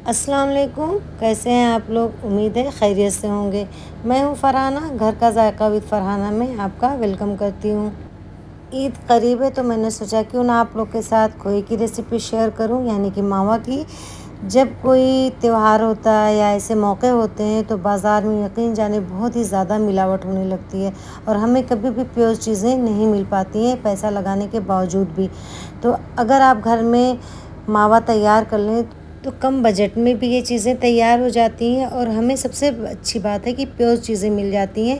अस्सलाम वालेकुम। कैसे हैं आप लोग? उम्मीद है खैरियत से होंगे। मैं हूं फरहाना, घर का जायका विद फरहाना में आपका वेलकम करती हूं। ईद करीब है तो मैंने सोचा क्यों ना आप लोग के साथ खोए की रेसिपी शेयर करूं, यानी कि मावा की। जब कोई त्यौहार होता है या ऐसे मौके होते हैं तो बाज़ार में यकीन जाने बहुत ही ज़्यादा मिलावट होने लगती है और हमें कभी भी प्योर चीज़ें नहीं मिल पाती हैं पैसा लगाने के बावजूद भी। तो अगर आप घर में मावा तैयार कर लें तो कम बजट में भी ये चीज़ें तैयार हो जाती हैं और हमें सबसे अच्छी बात है कि प्योर चीज़ें मिल जाती हैं।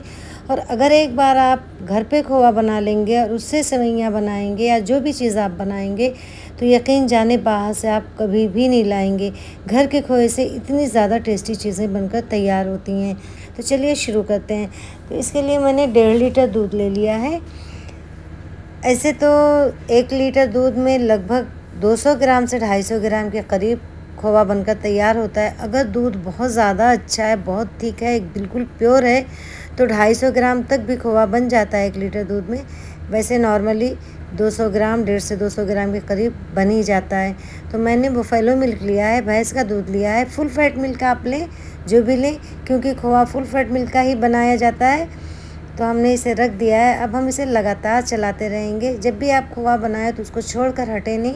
और अगर एक बार आप घर पे खोआ बना लेंगे और उससे सेवइयाँ बनाएंगे या जो भी चीज़ आप बनाएंगे तो यकीन जाने बाहर से आप कभी भी नहीं लाएंगे। घर के खोए से इतनी ज़्यादा टेस्टी चीज़ें बनकर तैयार होती हैं। तो चलिए शुरू करते हैं। तो इसके लिए मैंने 1.5 लीटर दूध ले लिया है। ऐसे तो 1 लीटर दूध में लगभग 200 ग्राम से 250 ग्राम के करीब खोवा बनकर तैयार होता है। अगर दूध बहुत ज़्यादा अच्छा है, बहुत थिक है, बिल्कुल प्योर है तो 250 ग्राम तक भी खोवा बन जाता है 1 लीटर दूध में। वैसे नॉर्मली 200 ग्राम 150 से 200 ग्राम के करीब बन ही जाता है। तो मैंने बुफेलो मिल्क लिया है, भैंस का दूध लिया है। फुल फैट मिल्क आप लें, जो भी लें, क्योंकि खोवा फुल फैट मिल्क का ही बनाया जाता है। तो हमने इसे रख दिया है। अब हम इसे लगातार चलाते रहेंगे। जब भी आप खोवा बनाएं तो उसको छोड़कर हटे नहीं,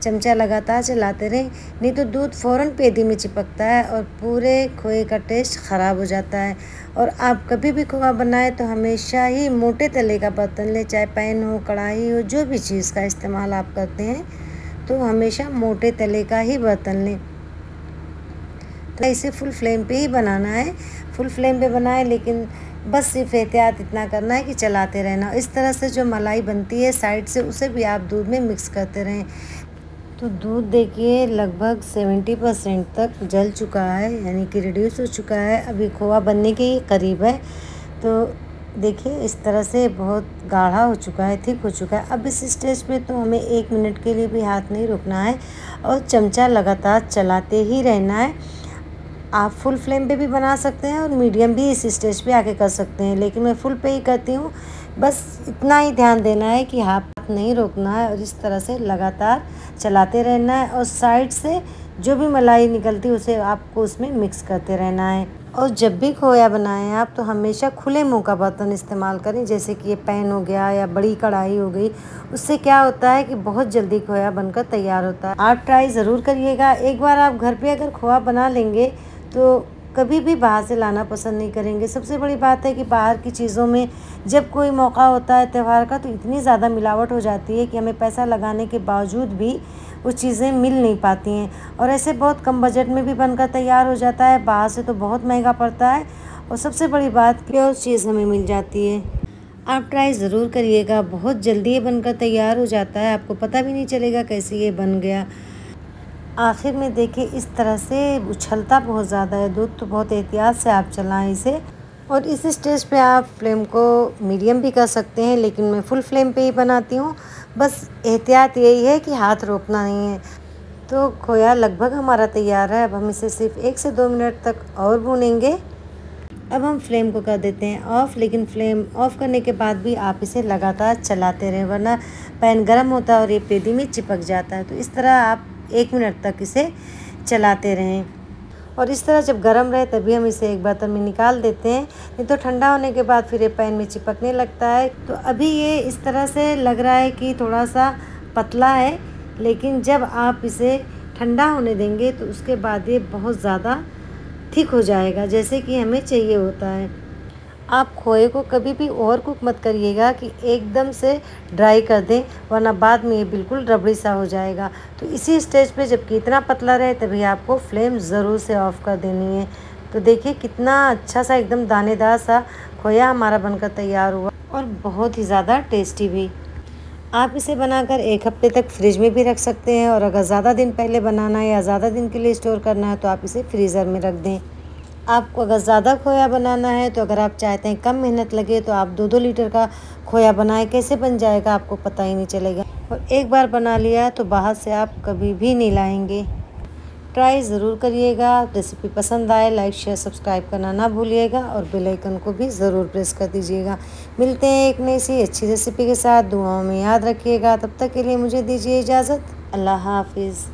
चमचा लगातार चलाते रहें, नहीं तो दूध फ़ौरन पेदी में चिपकता है और पूरे खोए का टेस्ट ख़राब हो जाता है। और आप कभी भी खोआ बनाएं तो हमेशा ही मोटे तले का बर्तन लें, चाहे पैन हो, कढ़ाई हो, जो भी चीज़ का इस्तेमाल आप करते हैं तो हमेशा मोटे तले का ही बर्तन लें। तो इसे फुल फ्लेम पे ही बनाना है, फुल फ्लेम पे बनाएं, लेकिन बस सिर्फ एहतियात इतना करना है कि चलाते रहना। इस तरह से जो मलाई बनती है साइड से, उसे भी आप दूध में मिक्स करते रहें। तो दूध देखिए लगभग 70% तक जल चुका है, यानी कि रिड्यूस हो चुका है। अभी खोआ बनने के करीब है। तो देखिए इस तरह से बहुत गाढ़ा हो चुका है, थिक हो चुका है। अब इस स्टेज पे तो हमें 1 मिनट के लिए भी हाथ नहीं रोकना है और चमचा लगातार चलाते ही रहना है। आप फुल फ्लेम पे भी बना सकते हैं और मीडियम भी इस स्टेज पे आके कर सकते हैं, लेकिन मैं फुल पे ही करती हूँ। बस इतना ही ध्यान देना है कि हाथ नहीं रोकना है और इस तरह से लगातार चलाते रहना है और साइड से जो भी मलाई निकलती है उसे आपको उसमें मिक्स करते रहना है। और जब भी खोया बनाएं आप तो हमेशा खुले मुंह का बर्तन इस्तेमाल करें, जैसे कि ये पैन हो गया या बड़ी कढ़ाई हो गई। उससे क्या होता है कि बहुत जल्दी खोया बनकर तैयार होता है। आप ट्राई ज़रूर करिएगा। एक बार आप घर पे अगर खोआ बना लेंगे तो कभी भी बाहर से लाना पसंद नहीं करेंगे। सबसे बड़ी बात है कि बाहर की चीज़ों में जब कोई मौका होता है त्यौहार का तो इतनी ज़्यादा मिलावट हो जाती है कि हमें पैसा लगाने के बावजूद भी वो चीज़ें मिल नहीं पाती हैं। और ऐसे बहुत कम बजट में भी बनकर तैयार हो जाता है, बाहर से तो बहुत महंगा पड़ता है। और सबसे बड़ी बात प्योर चीज़ हमें मिल जाती है। आप ट्राई ज़रूर करिएगा, बहुत जल्दी ये बनकर तैयार हो जाता है, आपको पता भी नहीं चलेगा कैसे ये बन गया। आखिर में देखिए इस तरह से उछलता बहुत ज़्यादा है दूध, तो बहुत एहतियात से आप चलाएं इसे। और इस स्टेज पे आप फ्लेम को मीडियम भी कर सकते हैं, लेकिन मैं फुल फ्लेम पे ही बनाती हूँ। बस एहतियात यही है कि हाथ रोकना नहीं है। तो खोया लगभग हमारा तैयार है। अब हम इसे सिर्फ 1 से 2 मिनट तक और भूनेंगे। अब हम फ्लेम को कर देते हैं ऑफ़, लेकिन फ्लेम ऑफ़ करने के बाद भी आप इसे लगातार चलाते रहें, वरना पैन गर्म होता है और ये पेदी में चिपक जाता है। तो इस तरह आप 1 मिनट तक इसे चलाते रहें। और इस तरह जब गर्म रहे तभी हम इसे एक बर्तन में निकाल देते हैं, नहीं तो ठंडा होने के बाद फिर ये पैन में चिपकने लगता है। तो अभी ये इस तरह से लग रहा है कि थोड़ा सा पतला है, लेकिन जब आप इसे ठंडा होने देंगे तो उसके बाद ये बहुत ज़्यादा थिक हो जाएगा, जैसे कि हमें चाहिए होता है। आप खोए को कभी भी ओवर कुक मत करिएगा कि एकदम से ड्राई कर दें, वरना बाद में ये बिल्कुल रबड़ी सा हो जाएगा। तो इसी स्टेज पे जबकि इतना पतला रहे तभी आपको फ्लेम ज़रूर से ऑफ़ कर देनी है। तो देखिए कितना अच्छा सा एकदम दानेदार सा खोया हमारा बनकर तैयार हुआ और बहुत ही ज़्यादा टेस्टी भी। आप इसे बनाकर 1 हफ्ते तक फ्रिज में भी रख सकते हैं, और अगर ज़्यादा दिन पहले बनाना है या ज़्यादा दिन के लिए स्टोर करना है तो आप इसे फ्रीज़र में रख दें। आपको अगर ज़्यादा खोया बनाना है तो अगर आप चाहते हैं कम मेहनत लगे तो आप 2-2 लीटर का खोया बनाएं। कैसे बन जाएगा आपको पता ही नहीं चलेगा, और एक बार बना लिया तो बाहर से आप कभी भी नहीं लाएंगे। ट्राई ज़रूर करिएगा। रेसिपी पसंद आए लाइक शेयर सब्सक्राइब करना ना भूलिएगा और बेल आइकन को भी ज़रूर प्रेस कर दीजिएगा। मिलते हैं एक नई सी अच्छी रेसिपी के साथ। दुआओं में याद रखिएगा। तब तक के लिए मुझे दीजिए इजाज़त। अल्लाह हाफिज़।